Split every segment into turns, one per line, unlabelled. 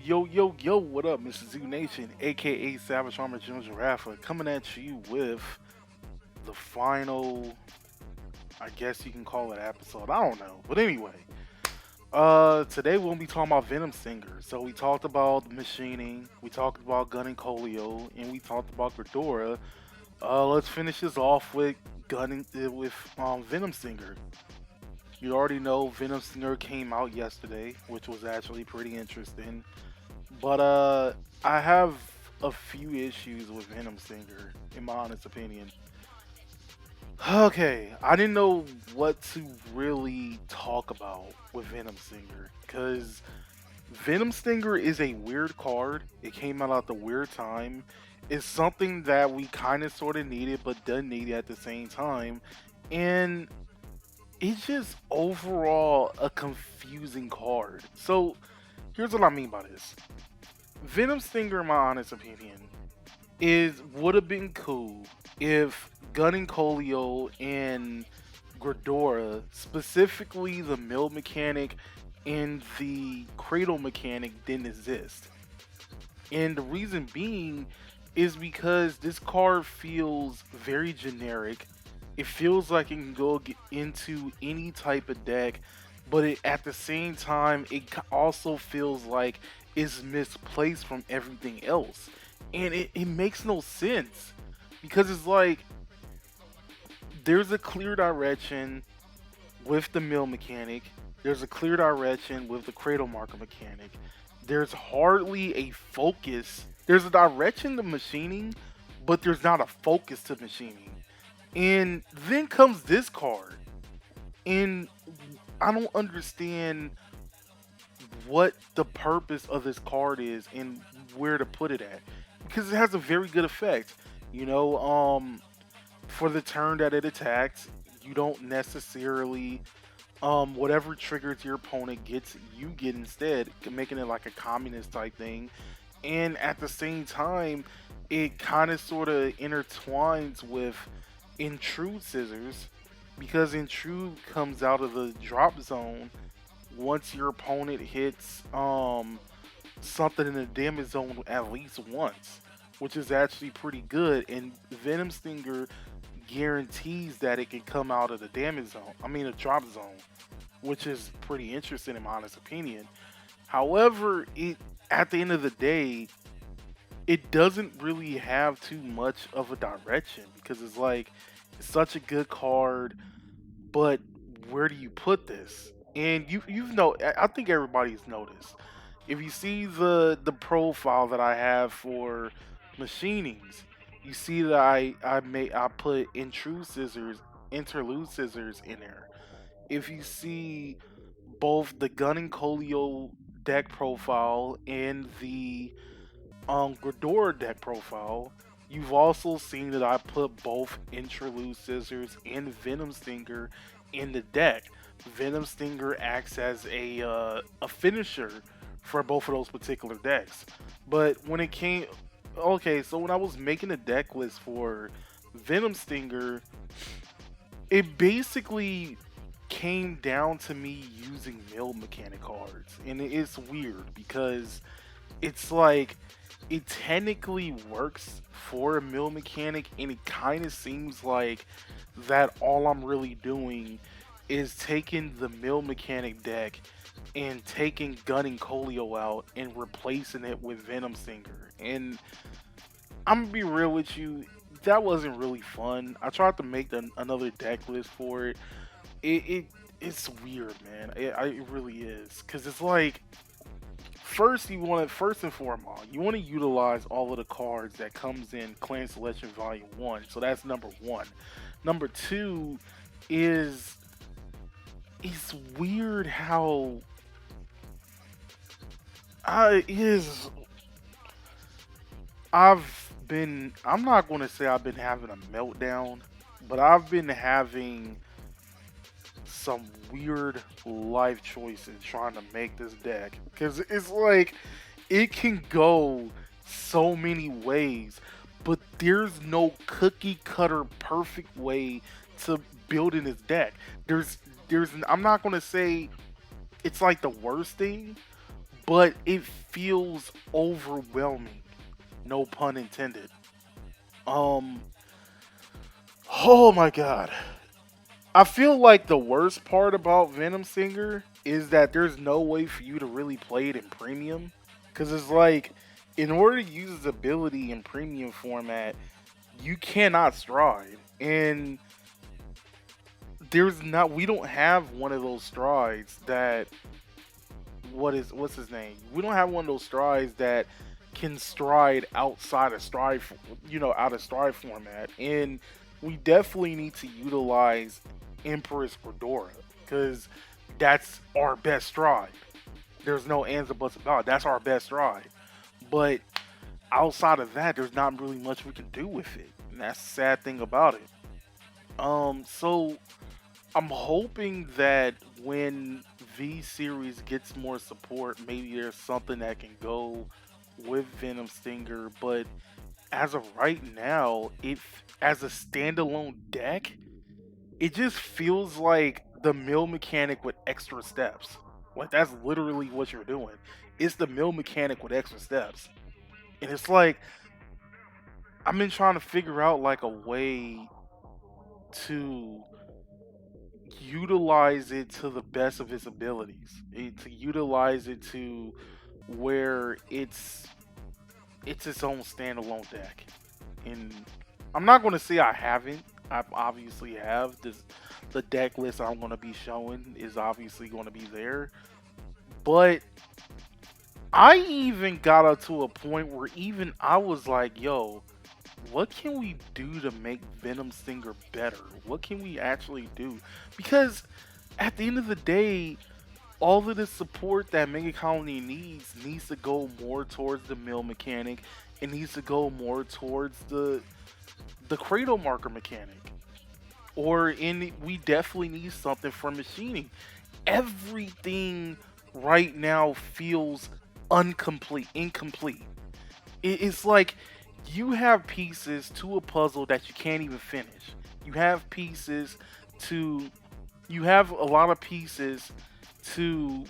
Yo, what up, Mr. Z Nation, aka Savage Armor Jim Giraffe, coming at you with the final, I guess you can call it episode. I don't know. But anyway, today we'll be talking about Venom Singer. So we talked about machining, we talked about gunning Colio, and we talked about Gordora. Let's finish this off with gunning with Venom Singer. You already know Venom Singer came out yesterday, which was actually pretty interesting. But I have a few issues with Venom Singer, in my honest opinion. Okay, I didn't know what to really talk about with Venom Stinger because Venom Stinger is a weird card. It came out at the weird time. It's something that we kind of sort of needed, but didn't need at the same time. And it's just overall a confusing card. So here's what I mean by this. Venom Stinger, in my honest opinion, is would have been cool if Gunning Colio and Gordora, specifically the mill mechanic and the cradle mechanic, didn't exist. And the reason being is because this card feels very generic. It feels like it can go into any type of deck, but at the same time, it also feels like it's misplaced from everything else. And it makes no sense because it's like there's a clear direction with the mill mechanic, there's a clear direction with the cradle marker mechanic. There's hardly a focus. There's a direction to machining, but there's not a focus to machining. And then comes this card. And I don't understand what the purpose of this card is and where to put it at. Because it has a very good effect. You know, for the turn that it attacks, you don't necessarily whatever triggers your opponent gets, you get instead, making it like a communist type thing. And at the same time, it kind of sort of intertwines with Intrude Scissors because Intrude comes out of the drop zone once your opponent hits something in the damage zone at least once, which is actually pretty good. And Venom Stinger guarantees that it can come out of the damage zone. I mean, a drop zone, which is pretty interesting in my honest opinion. However, it at the end of the day, it doesn't really have too much of a direction because it's like it's such a good card, but where do you put this? And you've know I think everybody's noticed. If you see the profile that I have for machinings, you see that I put interlude scissors in there. If you see both the Gun and Colio deck profile and the Gridora deck profile, you've also seen that I put both Interlude Scissors and Venom Stinger in the deck. Venom Stinger acts as a finisher for both of those particular decks. But when it came, okay, so when I was making a deck list for Venom Stinger, it basically came down to me using mill mechanic cards, and it's weird because it's like it technically works for a mill mechanic, and it kind of seems like that all I'm really doing is taking the mill mechanic deck and taking Gunning Colio out and replacing it with Venom Singer. And I'm gonna be real with you, that wasn't really fun. I tried to make another deck list for it. It's weird, man. It really is, cause it's like first and foremost, you want to utilize all of the cards that comes in Clan Selection Volume 1. So that's number one. Number two is it's weird how I is I'm not going to say I've been having a meltdown, but I've been having some weird life choices trying to make this deck because it's like it can go so many ways, but there's no cookie cutter perfect way to build in this deck. There's I'm not going to say it's like the worst thing, but it feels overwhelming. No pun intended. Um, oh my god. I feel like the worst part about Venom Singer is that there's no way for you to really play it in premium. Because it's like, in order to use his ability in premium format, you cannot stride. And we don't have one of those strides that, what's his name? We don't have one of those strides that can stride outside of stride, out of stride format. And we definitely need to utilize Empress Fedora because that's our best stride. There's no ands or buts about it. That's our best stride. But outside of that, there's not really much we can do with it. And that's the sad thing about it. So I'm hoping that when V series gets more support, maybe there's something that can go with Venom Stinger. But as of right now, if as a standalone deck, it just feels like the mill mechanic with extra steps. Like that's literally what you're doing. It's the mill mechanic with extra steps. And it's like I've been trying to figure out like a way to utilize it to the best of its abilities. To utilize it to where it's its own standalone deck. And I'm not going to say I haven't. I obviously have. The deck list I'm going to be showing is obviously going to be there. But I even got up to a point where even I was like, yo, what can we do to make Venom Stinger better? What can we actually do? Because at the end of the day, all of the support that Mega Colony needs to go more towards the mill mechanic. It needs to go more towards the cradle marker mechanic. We definitely need something for machining. Everything right now feels incomplete. It's like you have pieces to a puzzle that you can't even finish. You have pieces to you have a lot of pieces to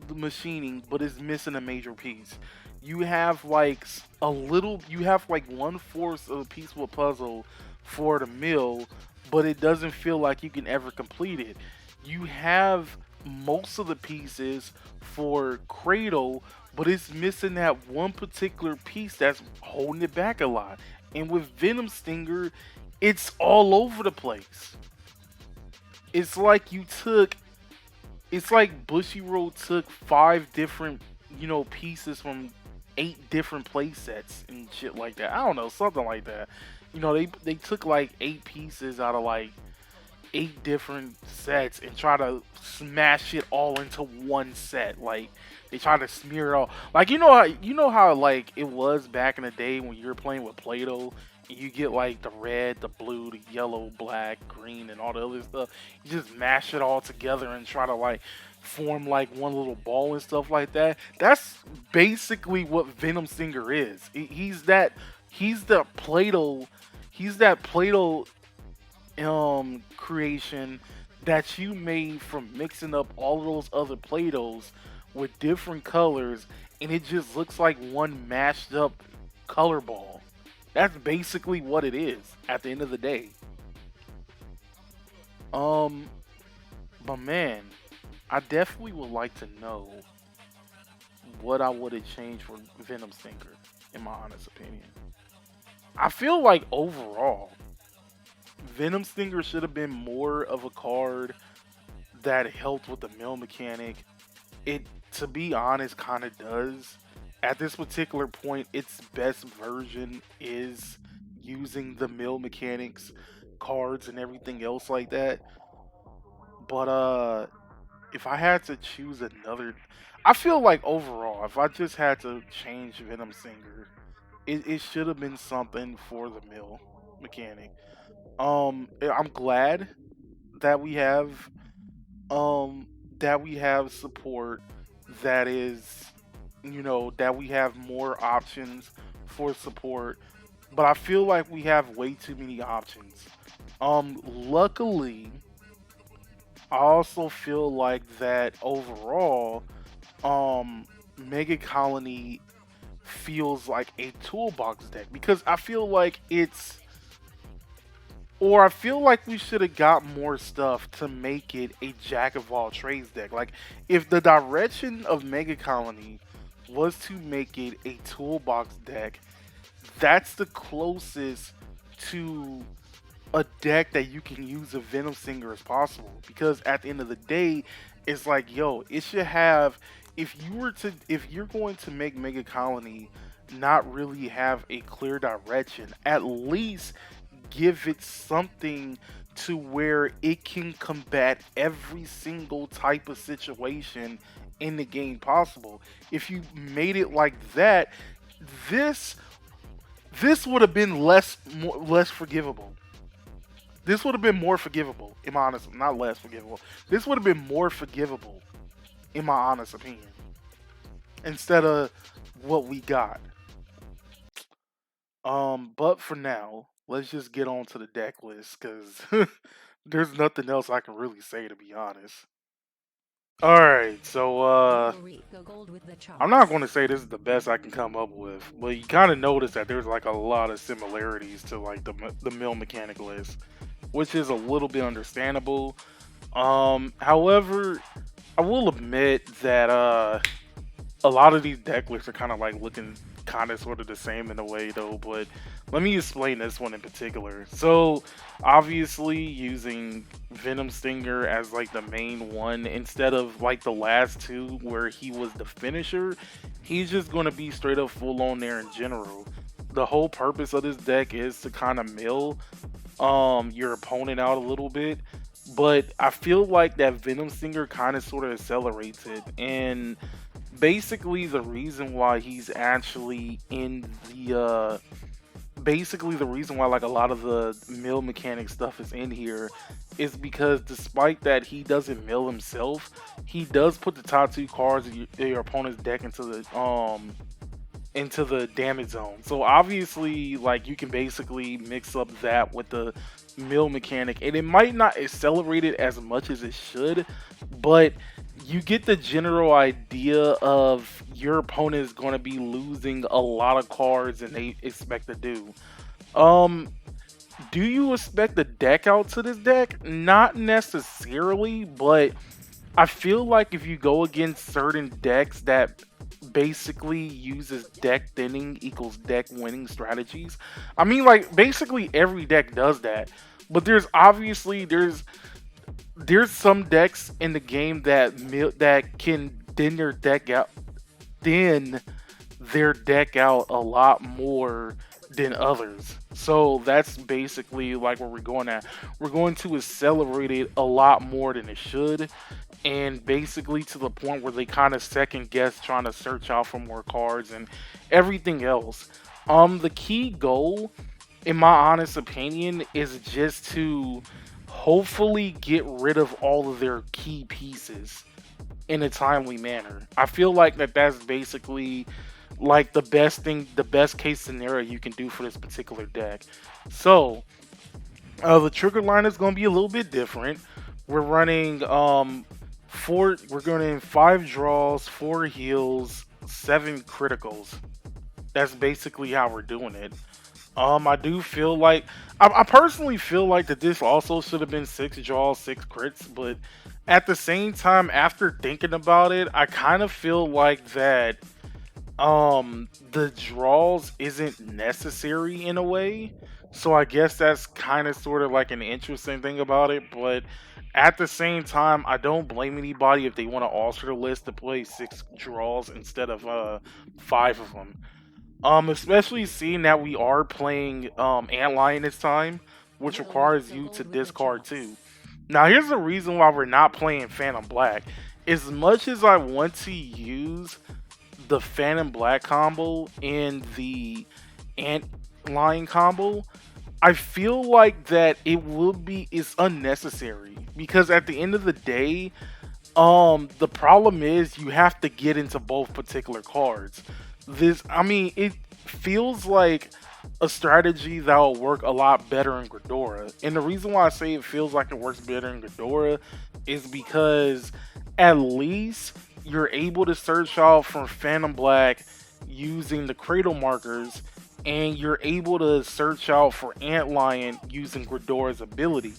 the machining, but it's missing a major piece. You have like you have like 1/4 of a piece of a puzzle for the mill, but it doesn't feel like you can ever complete it. You have most of the pieces for Cradle, but it's missing that one particular piece that's holding it back a lot. And with Venom Stinger, it's all over the place. It's like you took it's like Bushiroad took 5 different, pieces from 8 different play sets and shit like that. I don't know, something like that. They took like 8 pieces out of like 8 different sets and try to smash it all into one set. Like they try to smear it all. Like you know how like it was back in the day when you were playing with Play-Doh and you get like the red, the blue, the yellow, black, green, and all the other stuff. You just mash it all together and try to like form like one little ball and stuff like that. That's basically what Venom Stinger is. He's the Play-Doh. He's that Play-Doh creation that you made from mixing up all of those other Play-Dohs with different colors, and it just looks like one mashed up color ball. That's basically what it is at the end of the day. Um, but man, I definitely would like to know what I would have changed for Venom Stinker, in my honest opinion. I feel like overall, Venom Stinger should have been more of a card that helped with the mill mechanic. It, to be honest, kind of does. At this particular point, its best version is using the mill mechanics, cards, and everything else like that. But if I had to choose another, I feel like overall, if I just had to change Venom Stinger, it should have been something for the mill mechanic. I'm glad that we have um support that is, that we have more options for support, but I feel like we have way too many options. Luckily, I also feel like that overall, um Mega Colony feels like a toolbox deck because I feel like I feel like we should have got more stuff to make it a jack of all trades deck. Like, if the direction of Mega Colony was to make it a toolbox deck, that's the closest to a deck that you can use a Venom Singer as possible. Because at the end of the day, it's like, yo, it should have. If you're going to make Mega Colony not really have a clear direction, at least give it something to where it can combat every single type of situation in the game possible. If you made it like that, this this would have been less forgivable. This would have been more forgivable, in my honest, not less forgivable. This would have been more forgivable, in my honest opinion, instead of what we got. But for now, let's just get on to the deck list because there's nothing else I can really say, to be honest. All right, so I'm not going to say this is the best I can come up with, but you kind of notice that there's like a lot of similarities to like the mill mechanic list, which is a little bit understandable. However, I will admit that a lot of these deck lists are kind of like looking kind of sort of the same in a way though, but let me explain this one in particular. So obviously using Venom Stinger as like the main one instead of like the last two where he was the finisher, he's just going to be straight up full on there in general. The whole purpose of this deck is to kind of mill your opponent out a little bit, but I feel like that Venom Stinger kind of sort of accelerates it. And basically the reason why he's actually in the basically the reason why like a lot of the mill mechanic stuff is in here is because despite that he doesn't mill himself, he does put the top two cards of your opponent's deck into the damage zone. So obviously, like, you can basically mix up that with the mill mechanic, and it might not accelerate it as much as it should, but you get the general idea of your opponent is going to be losing a lot of cards than they expect to do. Um, do you expect the deck out to this deck? Not necessarily, but I feel like if you go against certain decks that basically uses deck thinning equals deck winning strategies. I mean, like, basically every deck does that. But there's some decks in the game that can thin their deck out a lot more than others. So that's basically like where we're going at. We're going to accelerate it a lot more than it should, and basically to the point where they kind of second guess trying to search out for more cards and everything else. The key goal, in my honest opinion, is just to hopefully get rid of all of their key pieces in a timely manner. I feel like that's basically like the best case scenario you can do for this particular deck. So, the trigger line is going to be a little bit different. We're running we're going in 5 draws, 4 heals, 7 criticals. That's basically how we're doing it. I do feel like I personally feel like that this also should have been 6 draws, 6 crits, but at the same time, after thinking about it, I kind of feel like that the draws isn't necessary in a way. So I guess that's kind of sort of like an interesting thing about it, but at the same time, I don't blame anybody if they want to alter the list to play 6 draws instead of 5 of them. Especially seeing that we are playing Antlion this time, which requires you to discard 2. Now here's the reason why we're not playing Phantom Black. As much as I want to use the Phantom Black combo and the Antlion combo, I feel like that it's unnecessary, because at the end of the day, the problem is you have to get into both particular cards. It feels like a strategy that will work a lot better in Ghidorah. And the reason why I say it feels like it works better in Ghidorah is because at least you're able to search out from Phantom Black using the cradle markers, and you're able to search out for Antlion using Gridora's ability.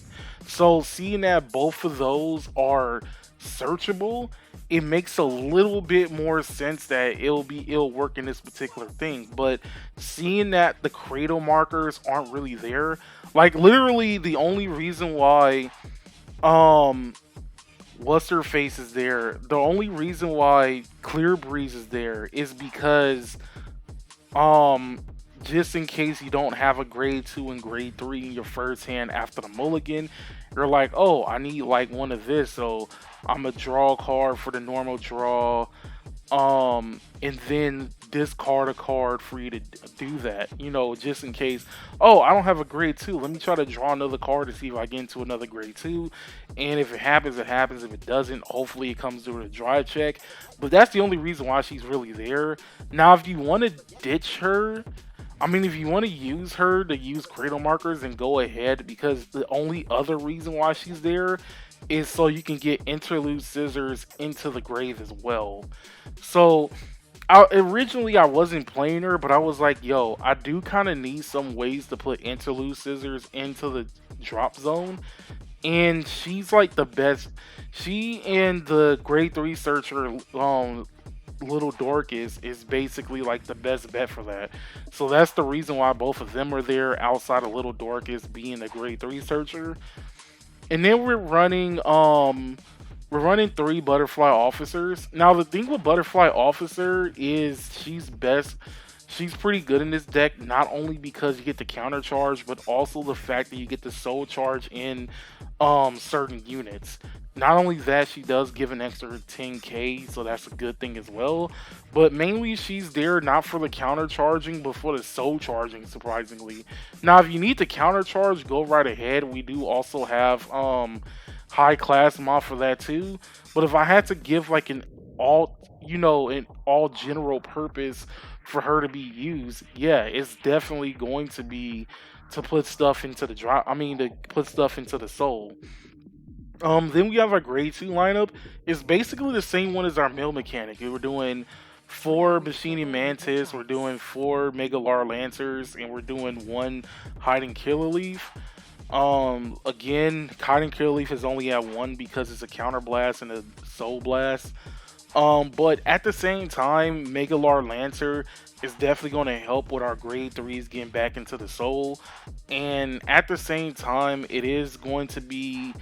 So seeing that both of those are searchable, it makes a little bit more sense that it'll work in this particular thing. But seeing that the cradle markers aren't really there, like literally the only reason why um what's her face is there, the only reason why Clear Breeze is there is because um just in case you don't have a grade 2 and grade 3 in your first hand after the mulligan, you're like, oh, I need like one of this, so I'm gonna draw a card for the normal draw, and then discard a card for you to do that, just in case. Oh, I don't have a grade 2, let me try to draw another card to see if I get into another grade 2, and if it happens, it happens. If it doesn't, hopefully it comes through a dry check. But that's the only reason why she's really there. Now if you want to ditch her, I mean, if you want to use her to use cradle markers, and go ahead, because the only other reason why she's there is so you can get interlude scissors into the grave as well. So originally I wasn't playing her, but I was like, yo, I do kind of need some ways to put interlude scissors into the drop zone, and she's like the best. She and the grade 3 searcher, Little Dorcas, is basically like the best bet for that. So that's the reason why both of them are there, outside of Little Dorcas being a grade 3 searcher. And then we're running 3 butterfly officers. Now the thing with butterfly officer is she's pretty good in this deck, not only because you get the counter charge, but also the fact that you get the soul charge in certain units. Not only that, she does give an extra 10k, so that's a good thing as well. But mainly she's there not for the counter charging, but for the soul charging, surprisingly. Now if you need the counter charge, go right ahead. We do also have high class mod for that too. But if I had to give like an all general purpose for her to be used, yeah, it's definitely going to be to put stuff into the drop. I mean, to put stuff into the soul. Then we have our grade 2 lineup. It's basically the same one as our mill mechanic. We were doing 4 Machining Mantis, we're doing 4 Megalar Lancers, and we're doing 1 Hiding Killer Leaf. Again, Hiding Killer Leaf is only at 1 because it's a counter blast and a soul blast. But at the same time, Megalar Lancer is definitely going to help with our grade 3s getting back into the soul. And at the same time, it is going to be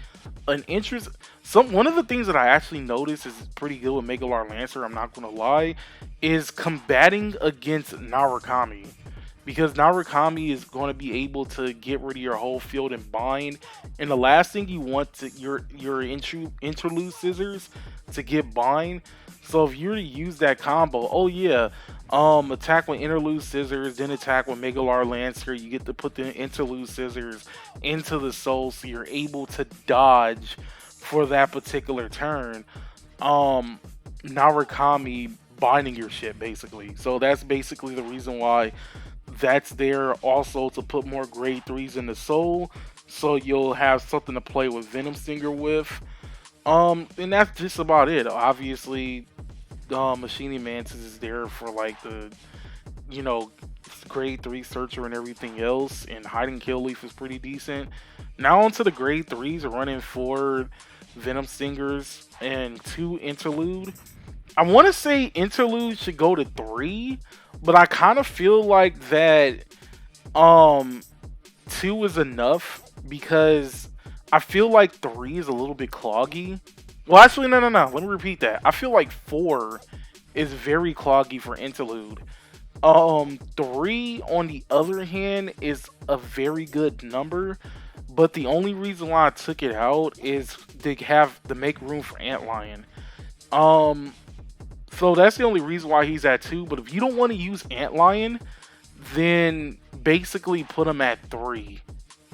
an interest. One of the things that I actually noticed is pretty good with Megalar Lancer, I'm not gonna lie, is combating against Narukami. Because Narukami is going to be able to get rid of your whole field and bind, and the last thing you want to your interlude scissors to get bind. So if you're to use that combo, oh yeah, attack with interlude scissors, then attack with Megalar Lancer. You get to put the interlude scissors into the soul, so you're able to dodge for that particular turn. Narukami binding your shit basically. So that's basically the reason why that's there, also to put more grade 3s in the soul, so you'll have something to play with Venom Stinger with. And that's just about it. Obviously, Machining Mantis is there for like the, you know, grade 3 searcher and everything else, and Hiding Kill Leaf is pretty decent. Now onto the grade 3s, we're running 4 Venom Stingers and 2 Interlude. I want to say Interlude should go to 3, but I kind of feel like that 2 is enough, because I feel like 3 is a little bit cloggy. Well, actually, no. Let me repeat that. I feel like 4 is very cloggy for Interlude. 3, on the other hand, is a very good number, but the only reason why I took it out is to make room for Antlion. So that's the only reason why he's at 2. But if you don't want to use Antlion, then basically put him at 3.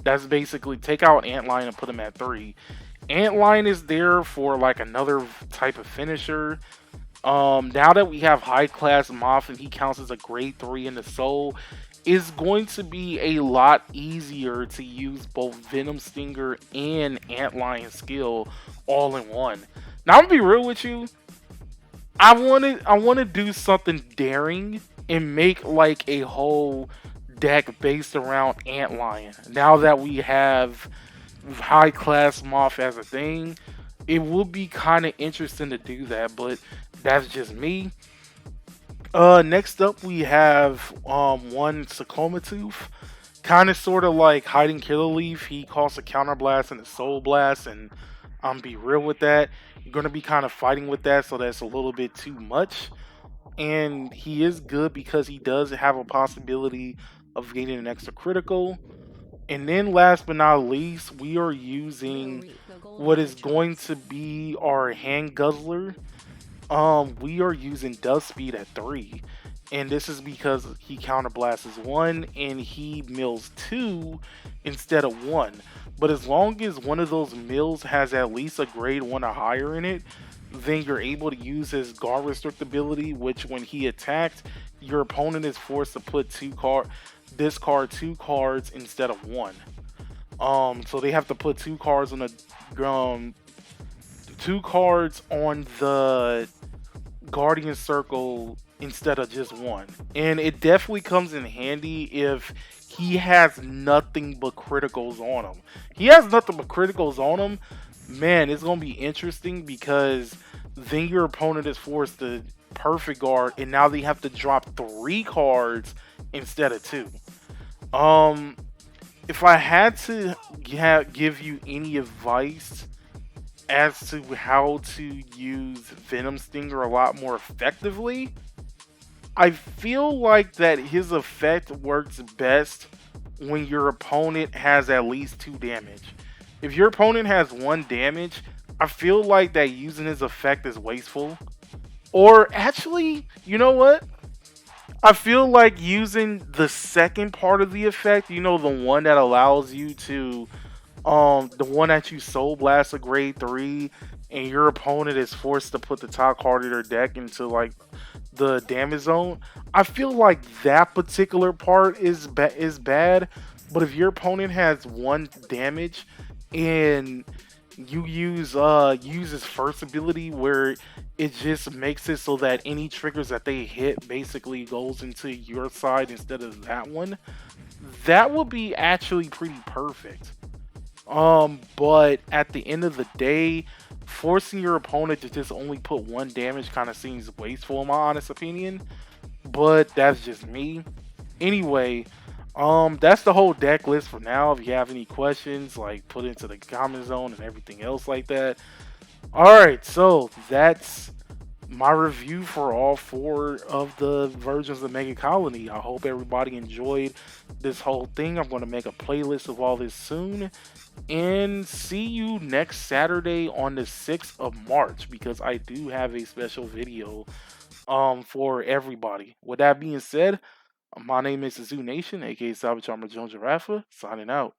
That's basically take out Antlion and put him at 3. Antlion is there for like another type of finisher. Now that we have high class Moth and he counts as a grade 3 in the soul, is going to be a lot easier to use both Venom Stinger and Antlion skill all in one. Now I'm gonna be real with you. I want to do something daring and make like a whole deck based around Antlion. Now that we have high class moth as a thing, it would be kind of interesting to do that, but that's just me. Next up we have one Tooth, kind of sort of like hiding Killer Leaf. He costs a counter blast and a soul blast, and be real with that. You're gonna be kind of fighting with that, so that's a little bit too much. And he is good because he does have a possibility of getting an extra critical. And then last but not least, we are using what is going to be our hand guzzler. We are using dust speed at 3. And this is because he counterblasts 1 and he mills 2 instead of 1. But as long as one of those mills has at least a grade 1 or higher in it, then you're able to use his guard restrict ability, which when he attacks, your opponent is forced to put discard 2 cards instead of 1. So they have to put 2 cards on the 2 cards on the Guardian Circle instead of just 1. And it definitely comes in handy if he has nothing but criticals on him. He has nothing but criticals on him. Man, it's going to be interesting because then your opponent is forced to perfect guard and now they have to drop 3 cards instead of 2. Um if I had to give you any advice as to how to use Venom Stinger a lot more effectively, I feel like that his effect works best when your opponent has at least 2 damage. If your opponent has 1 damage, I feel like that using his effect is wasteful. Or actually, you know what? I feel like using the second part of the effect, the one that allows you to the one that you soul blast a grade 3 and your opponent is forced to put the top card of their deck into like the damage zone. I feel like that particular part is bad, but if your opponent has 1 damage and you use his first ability where it just makes it so that any triggers that they hit basically goes into your side instead of that one, that would be actually pretty perfect. But at the end of the day, forcing your opponent to just only put 1 damage kind of seems wasteful in my honest opinion. But that's just me. Anyway, that's the whole deck list for now. If you have any questions, like put it into the comment zone and everything else like that. Alright, so that's my review for all 4 of the versions of Mega Colony. I hope everybody enjoyed this whole thing. I'm going to make a playlist of all this soon. And see you next Saturday on the 6th of March because I do have a special video for everybody. With that being said, my name is Zoo Nation, aka Salvage Armor Jones Giraffe, signing out.